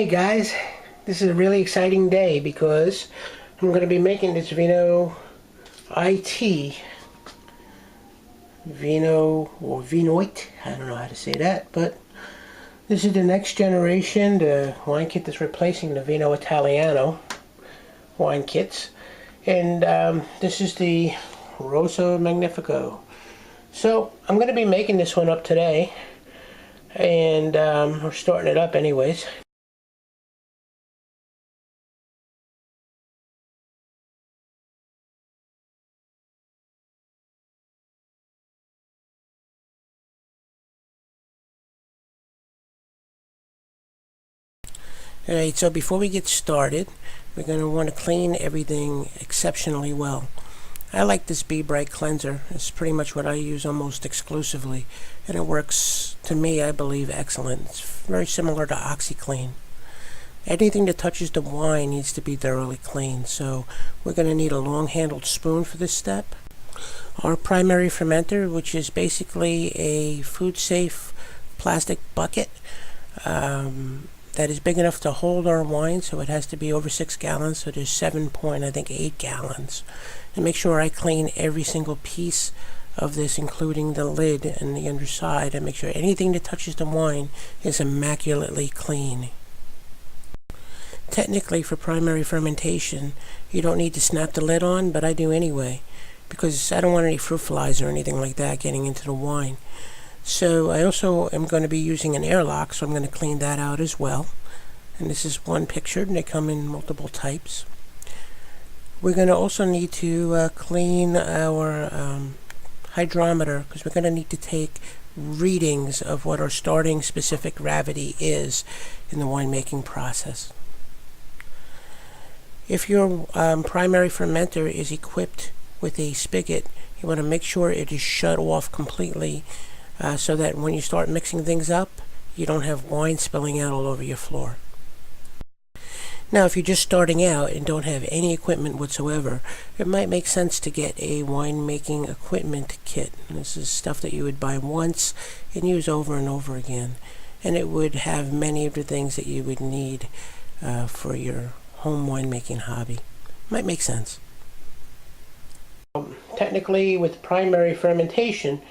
Okay guys, this is a really exciting day because I'm going to be making this Vinoit, Vinoit, I don't know how to say that, but this is the next generation, the wine kit that's replacing the Vino Italiano wine kits, and this is the Rosso Magnifico. So I'm going to be making this one up today, and we're starting it up anyways. Alright, so before we get started, we're going to want to clean everything exceptionally well. I like this Be Bright cleanser. It's pretty much what I use almost exclusively, and it works, to me, I believe, excellent. It's very similar to OxyClean. Anything that touches the wine needs to be thoroughly cleaned, so we're going to need a long-handled spoon for this step. Our primary fermenter, which is basically a food-safe plastic bucket, that is big enough to hold our wine, so it has to be over 6 gallons, so there's 8 gallons. And make sure I clean every single piece of this, including the lid and the underside, and make sure anything that touches the wine is immaculately clean. Technically, for primary fermentation, you don't need to snap the lid on, but I do anyway, because I don't want any fruit flies or anything like that getting into the wine. So I also am going to be using an airlock, so I'm going to clean that out as well. And this is one picture, and they come in multiple types. We're going to also need to clean our hydrometer, because we're going to need to take readings of what our starting specific gravity is in the winemaking process. If your primary fermenter is equipped with a spigot, you want to make sure it is shut off completely, so that when you start mixing things up, you don't have wine spilling out all over your floor. Now, if you're just starting out and don't have any equipment whatsoever, it might make sense to get a winemaking equipment kit. And this is stuff that you would buy once and use over and over again. And it would have many of the things that you would need for your home winemaking hobby. Might make sense. Technically, with primary fermentation,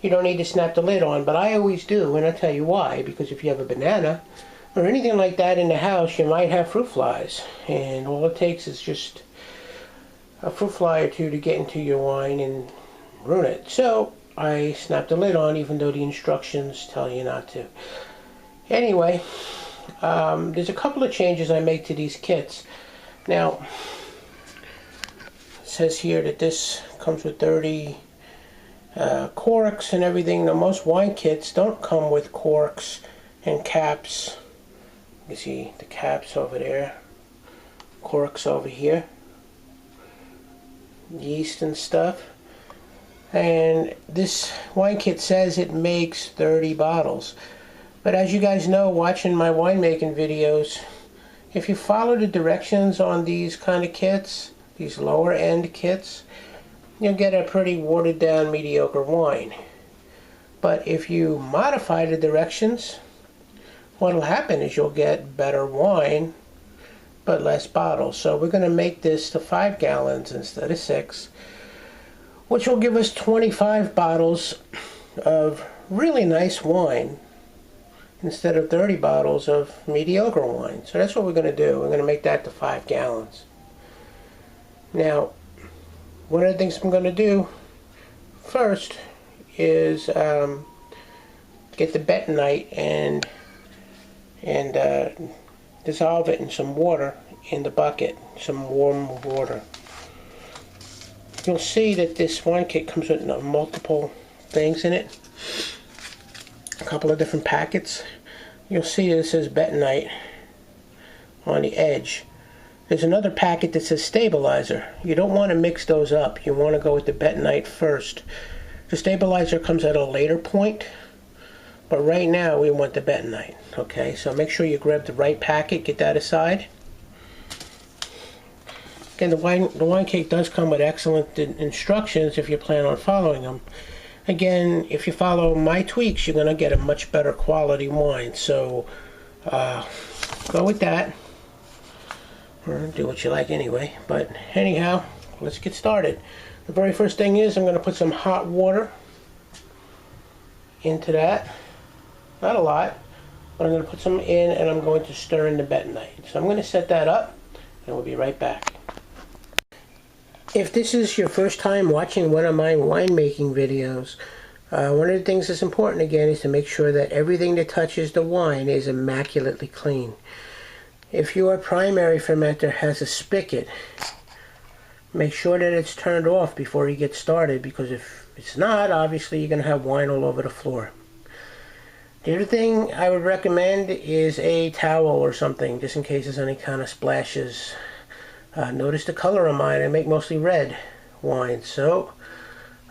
you don't need to snap the lid on, but I always do, and I'll tell you why. Because if you have a banana or anything like that in the house, you might have fruit flies, and all it takes is just a fruit fly or two to get into your wine and ruin it. So I snap the lid on, even though the instructions tell you not to. Anyway, there's a couple of changes I make to these kits. Now, it says here that this comes with 30 corks and everything. Now, most wine kits don't come with corks and caps. You see the caps over there, corks over here, yeast and stuff. And this wine kit says it makes 30 bottles. But as you guys know, watching my winemaking videos, if you follow the directions on these kind of kits, these lower end kits, you'll get a pretty watered down mediocre wine. But if you modify the directions, what'll happen is you'll get better wine but less bottles. So we're going to make this to 5 gallons instead of 6, which will give us 25 bottles of really nice wine instead of 30 bottles of mediocre wine. So that's what we're going to do. We're going to make that to 5 gallons. Now, one of the things I'm going to do first is get the bentonite and dissolve it in some water in the bucket, some warm water. You'll see that this wine kit comes with multiple things in it, a couple of different packets. You'll see that it says bentonite on the edge. There's another packet that says stabilizer. You don't want to mix those up. You want to go with the bentonite first. The stabilizer comes at a later point, but right now we want the bentonite. Okay, so make sure you grab the right packet, get that aside. Again, the wine kit does come with excellent instructions if you plan on following them. Again, if you follow my tweaks, you're going to get a much better quality wine. So go with that. Or do what you like anyway. But anyhow, let's get started. The very first thing is I'm going to put some hot water into that. Not a lot, but I'm going to put some in and I'm going to stir in the bentonite. So I'm going to set that up and we'll be right back. If this is your first time watching one of my winemaking videos, one of the things that's important again is to make sure that everything that touches the wine is immaculately clean. If your primary fermenter has a spigot, make sure that it's turned off before you get started, because if it's not, obviously you're going to have wine all over the floor. The other thing I would recommend is a towel or something, just in case there's any kind of splashes. Notice the color of mine. I make mostly red wine, so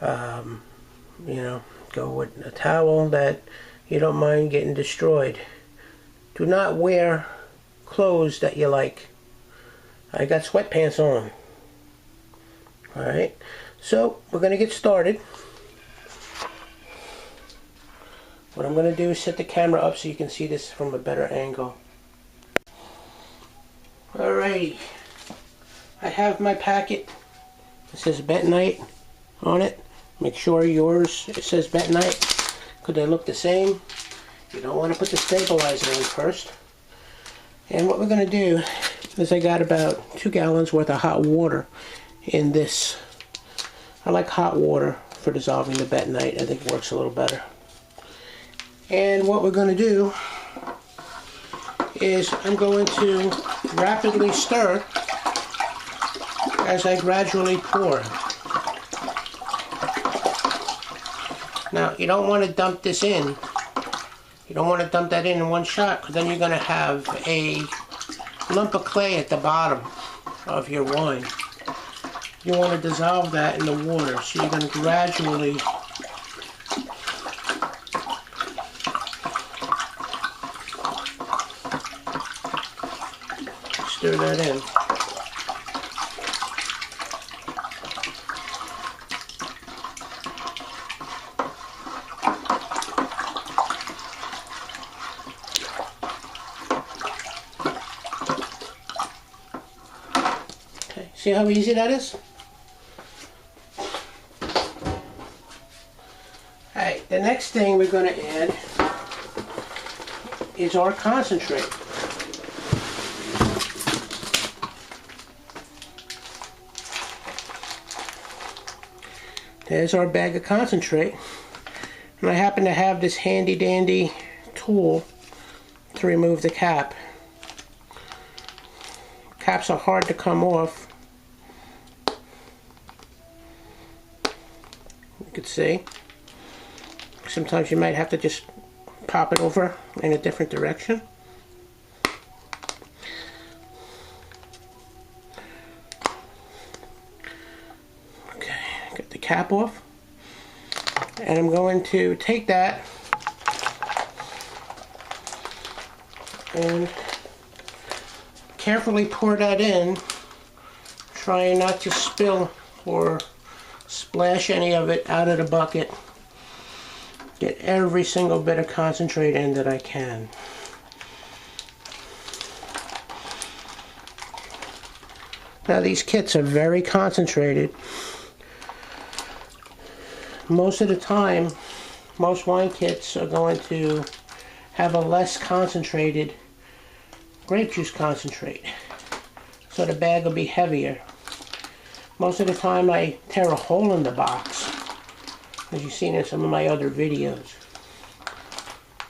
you know, go with a towel that you don't mind getting destroyed. Do not wear clothes that you like. I got sweatpants on. Alright, so we're going to get started. What I'm going to do is set the camera up so you can see this from a better angle. Alrighty, I have my packet. It says bentonite on it. Make sure yours, it says bentonite, because they look the same. You don't want to put the stabilizer in first. And what we're going to do is I got about 2 gallons worth of hot water in this. I like hot water for dissolving the bentonite. I think it works a little better. And what we're going to do is I'm going to rapidly stir as I gradually pour. Now, you don't want to dump this in. You don't want to dump that in one shot, because then you're going to have a lump of clay at the bottom of your wine. You want to dissolve that in the water, so you're going to gradually stir that in. Okay, see how easy that is? Alright, the next thing we're going to add is our concentrate. There's our bag of concentrate. And I happen to have this handy dandy tool to remove the cap. Caps are hard to come off. You can see. Sometimes you might have to just pop it over in a different direction. Okay, get the cap off. And I'm going to take that and carefully pour that in, trying not to spill or splash any of it out of the bucket. Get every single bit of concentrate in that I can. Now these kits are very concentrated. Most of the time, most wine kits are going to have a less concentrated grape juice concentrate. So the bag will be heavier. Most of the time I tear a hole in the box, as you've seen in some of my other videos,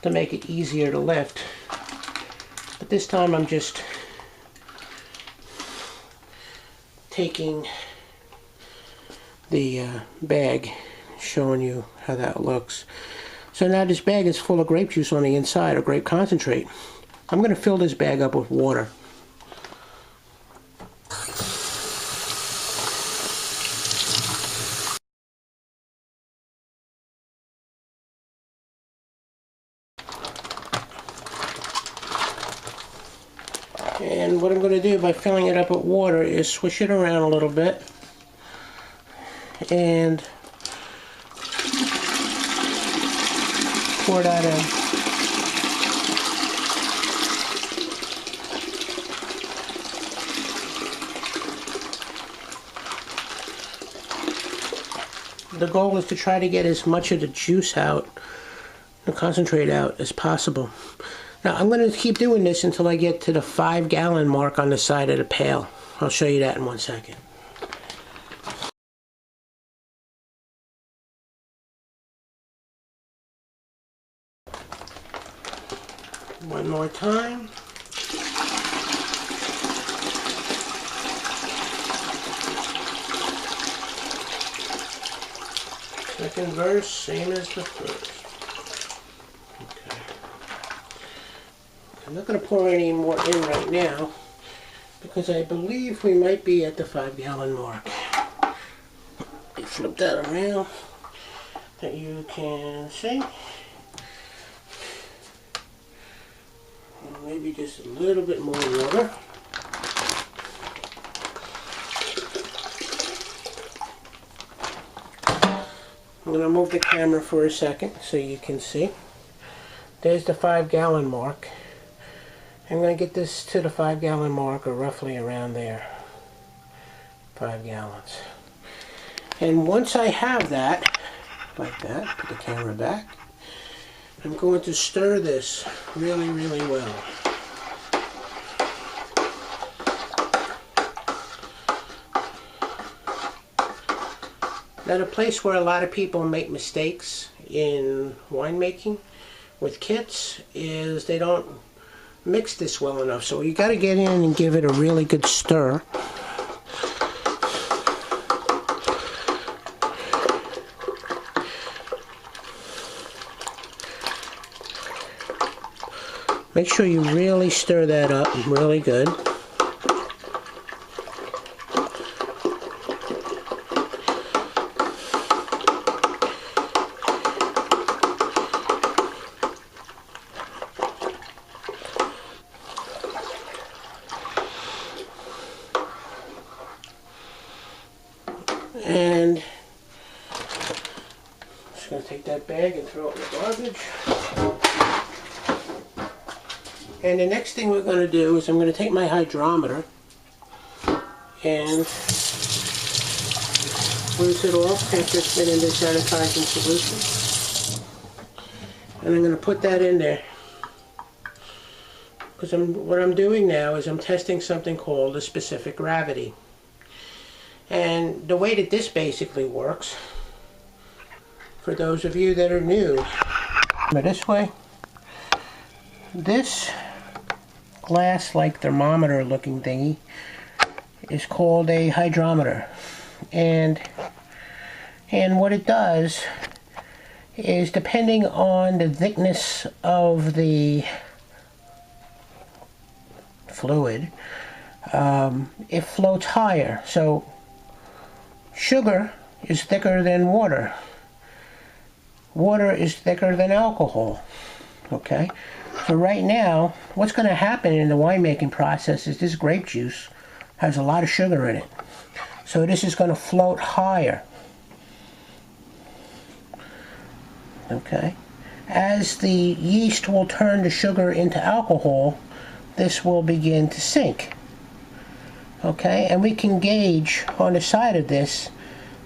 to make it easier to lift. But this time I'm just taking the bag, showing you how that looks. So now this bag is full of grape juice on the inside, or grape concentrate. I'm going to fill this bag up with water. And what I'm going to do by filling it up with water is swish it around a little bit and pour that in. the goal is to try to get as much of the juice out, the concentrate out, as possible. Now I'm going to keep doing this until I get to the 5-gallon mark on the side of the pail. I'll show you that in 1 second. One more time. Second verse, same as the first. Okay. I'm not going to pour any more in right now because I believe we might be at the 5-gallon mark. Let me flip that around that you can see. Maybe just a little bit more water. I'm going to move the camera for a second so you can see. There's the 5-gallon mark. I'm going to get this to the 5-gallon mark, or roughly around there. 5 gallons. And once I have that, like that, put the camera back, I'm going to stir this really, really well. Now, the place where a lot of people make mistakes in winemaking with kits is they don't mix this well enough. So you got to get in and give it a really good stir. Make sure you really stir that up really good. And I'm just going to take that bag and throw it in the garbage. And the next thing we're going to do is I'm going to take my hydrometer and rinse it off after it's been in the sanitizing solution. And I'm going to put that in there. Because what I'm doing now is I'm testing something called a specific gravity. And the way that this basically works, for those of you that are new, this way, this glass-like thermometer looking thingy is called a hydrometer. And what it does is, depending on the thickness of the fluid, it floats higher. So sugar is thicker than water. Water is thicker than alcohol. Okay? So right now, what's going to happen in the winemaking process is this grape juice has a lot of sugar in it. So this is going to float higher. Okay? As the yeast will turn the sugar into alcohol, this will begin to sink. Okay? And we can gauge on the side of this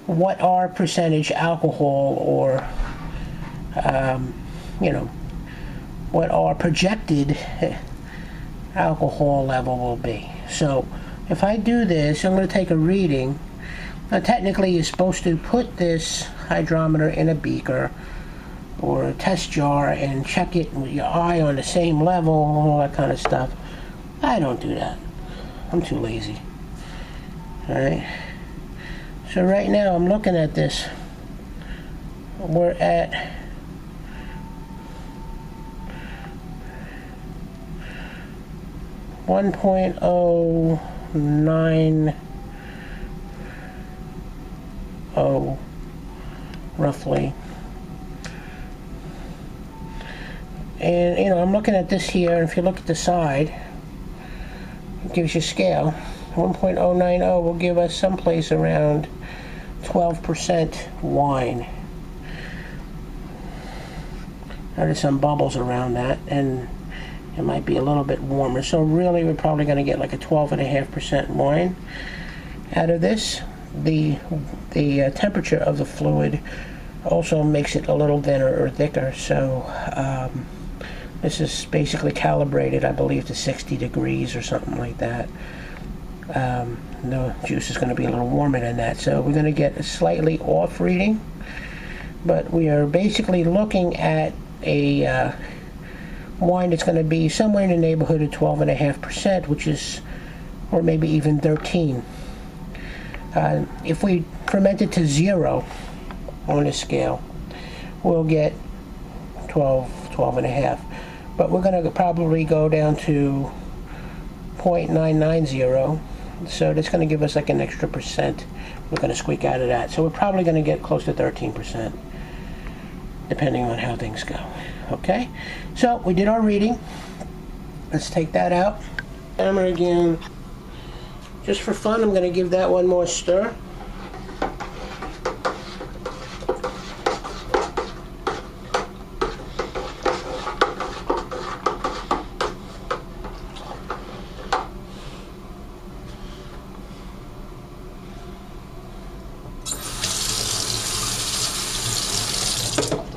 what our percentage alcohol, or what our projected alcohol level will be. So if I do this, I'm going to take a reading. Now technically you're supposed to put this hydrometer in a beaker or a test jar and check it with your eye on the same level, all that kind of stuff. I don't do that. I'm too lazy. Alright. So right now I'm looking at this. We're at 1.090 roughly. And I'm looking at this here, and if you look at the side, it gives you a scale. 1.090 will give us someplace around 12% wine. Now there's some bubbles around that, and it might be a little bit warmer. So really we're probably going to get like a 12.5% wine out of this. the temperature of the fluid also makes it a little thinner or thicker. So this is basically calibrated, I believe, to 60 degrees or something like that. The juice is going to be a little warmer than that, so we're going to get a slightly off reading, but we are basically looking at a wine that's going to be somewhere in the neighborhood of 12.5%, which is, or maybe even 13. If we ferment it to 0 on a scale, we'll get 12.5. But we're going to probably go down to 0.990, so that's going to give us like an extra percent. We're going to squeak out of that, so we're probably going to get close to 13%, depending on how things go. Okay, so we did our reading. Let's take that out. Hammer again. Just for fun, I'm going to give that one more stir.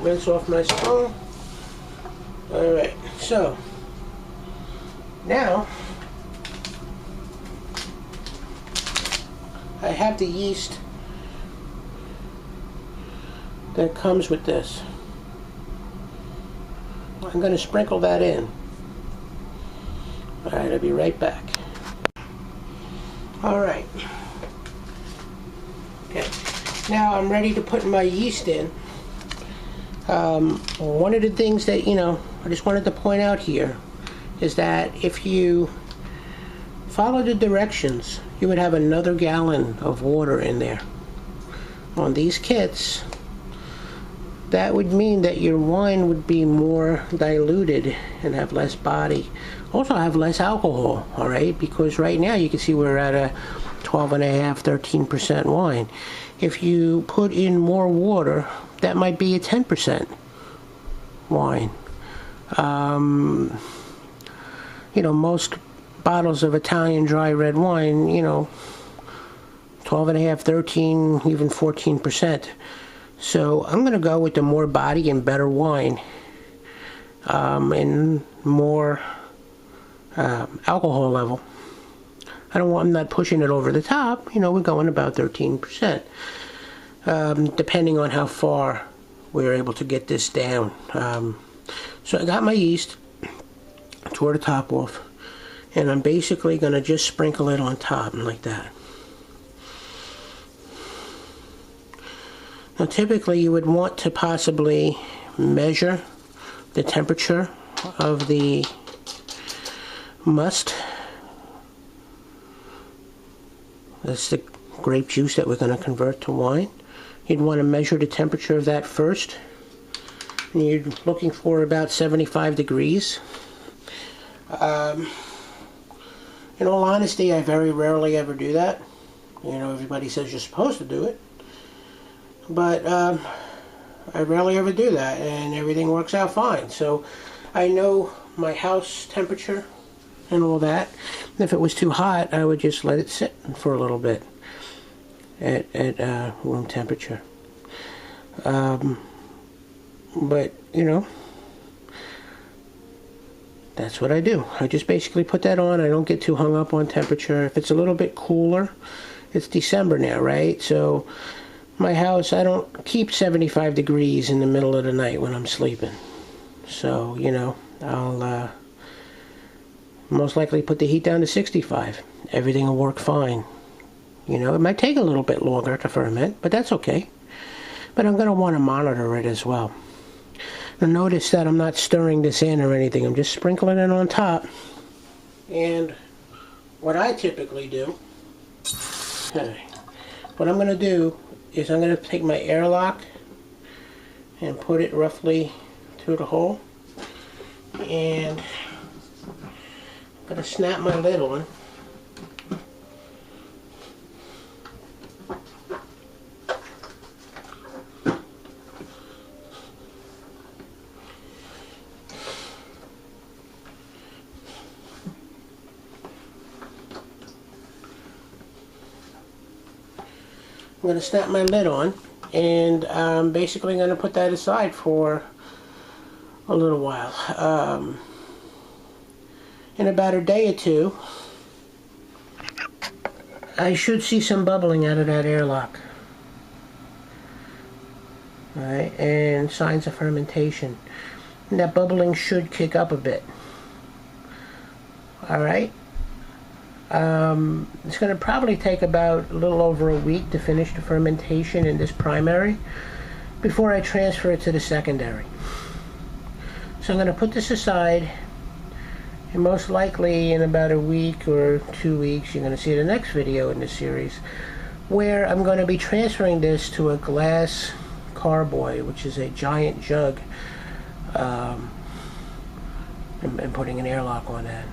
Rinse off my spoon. Alright, so now I have the yeast that comes with this. I'm going to sprinkle that in. Alright, I'll be right back. Alright. Okay, now I'm ready to put my yeast in. One of the things that, I just wanted to point out here is that if you follow the directions, you would have another gallon of water in there. On these kits, that would mean that your wine would be more diluted and have less body. Also have less alcohol, alright? Because right now you can see we're at a 12.5, 13% wine. If you put in more water, that might be a 10% wine. Most bottles of Italian dry red wine, 12.5, 13, even 14%. So I'm going to go with the more body and better wine, and more alcohol level. I'm not pushing it over the top. We're going about 13%. Depending on how far we're able to get this down. So I got my yeast, tore the top off, and I'm basically going to just sprinkle it on top like that. Now typically you would want to possibly measure the temperature of the must. That's the grape juice that we're going to convert to wine. You'd want to measure the temperature of that first. And you're looking for about 75 degrees. In all honesty, I very rarely ever do that. Everybody says you're supposed to do it. But I rarely ever do that, and everything works out fine. So I know my house temperature and all that. If it was too hot, I would just let it sit for a little bit at room temperature. But that's what I do. I just basically put that on. I don't get too hung up on temperature. If it's a little bit cooler, it's December now, right? So my house, I don't keep 75 degrees in the middle of the night when I'm sleeping. So, I'll most likely put the heat down to 65. Everything will work fine. It might take a little bit longer to ferment, but that's okay. But I'm going to want to monitor it as well. Now notice that I'm not stirring this in or anything. I'm just sprinkling it on top. And what I typically do, what I'm going to do is I'm going to take my airlock and put it roughly through the hole. And I'm going to snap my lid on. going to snap my lid on, and I'm basically going to put that aside for a little while. In about a day or two, I should see some bubbling out of that airlock. Alright, and signs of fermentation. And that bubbling should kick up a bit. Alright. It's going to probably take about a little over a week to finish the fermentation in this primary before I transfer it to the secondary. So I'm going to put this aside, and most likely in about a week or 2 weeks you're going to see the next video in this series where I'm going to be transferring this to a glass carboy, which is a giant jug, and putting an airlock on that.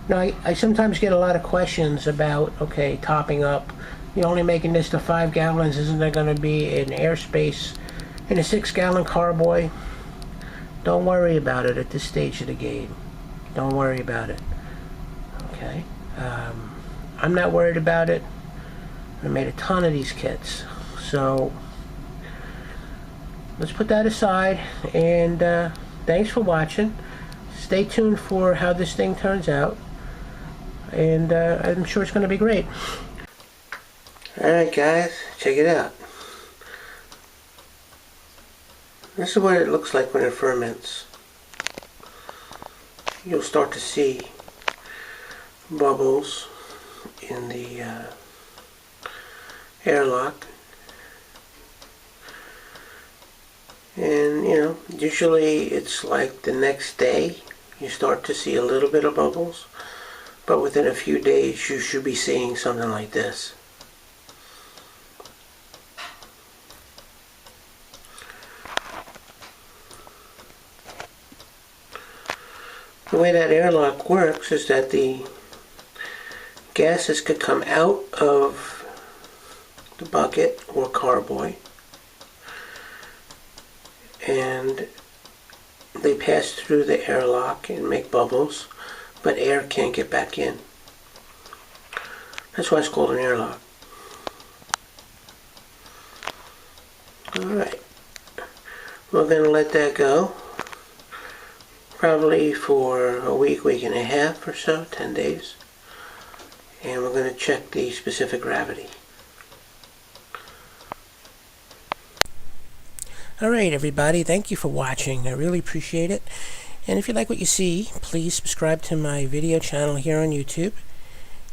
Now, I sometimes get a lot of questions about, okay, topping up. You're only making this to 5 gallons. Isn't there going to be an airspace in a 6-gallon carboy? Don't worry about it at this stage of the game. Don't worry about it. Okay? I'm not worried about it. I made a ton of these kits. So, let's put that aside. And thanks for watching. Stay tuned for how this thing turns out. And I'm sure it's going to be great. Alright guys, check it out. This is what it looks like when it ferments. You'll start to see bubbles in the airlock. And you know, usually it's like the next day you start to see a little bit of bubbles. But within a few days, you should be seeing something like this. The way that airlock works is that the gases could come out of the bucket or carboy, and they pass through the airlock and make bubbles. But air can't get back in. That's why it's called an airlock. Alright. We're going to let that go. Probably for a week, week and a half or so, 10 days. And we're going to check the specific gravity. Alright everybody, thank you for watching. I really appreciate it. And if you like what you see, please subscribe to my video channel here on YouTube.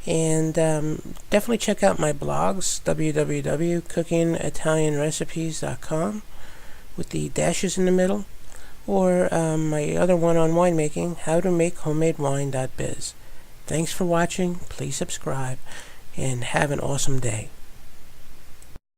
And definitely check out my blogs, www.cookingitalianrecipes.com with the dashes in the middle. Or my other one on winemaking, howtomakehomemade.biz. Thanks for watching, please subscribe, and have an awesome day.